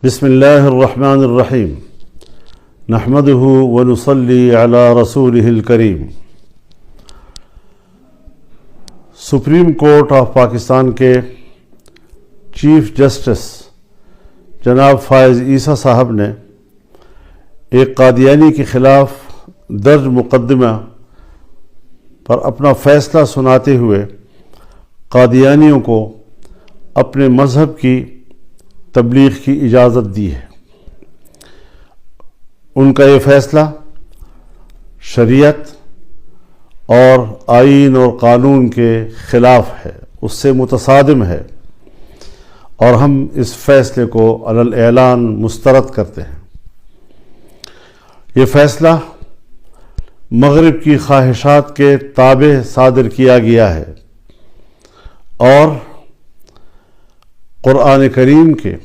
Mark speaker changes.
Speaker 1: بسم اللہ الرحمن الرحیم نحمده ونصلی علی رسولہ الکریم۔ سپریم کورٹ آف پاکستان کے چیف جسٹس جناب فائز عیسیٰ صاحب نے ایک قادیانی کے خلاف درج مقدمہ پر اپنا فیصلہ سناتے ہوئے قادیانیوں کو اپنے مذہب کی تبلیغ کی اجازت دی ہے۔ ان کا یہ فیصلہ شریعت اور آئین اور قانون کے خلاف ہے، اس سے متصادم ہے، اور ہم اس فیصلے کو علی الاعلان مسترد کرتے ہیں۔ یہ فیصلہ مغرب کی خواہشات کے تابع صادر کیا گیا ہے اور قرآن کریم کے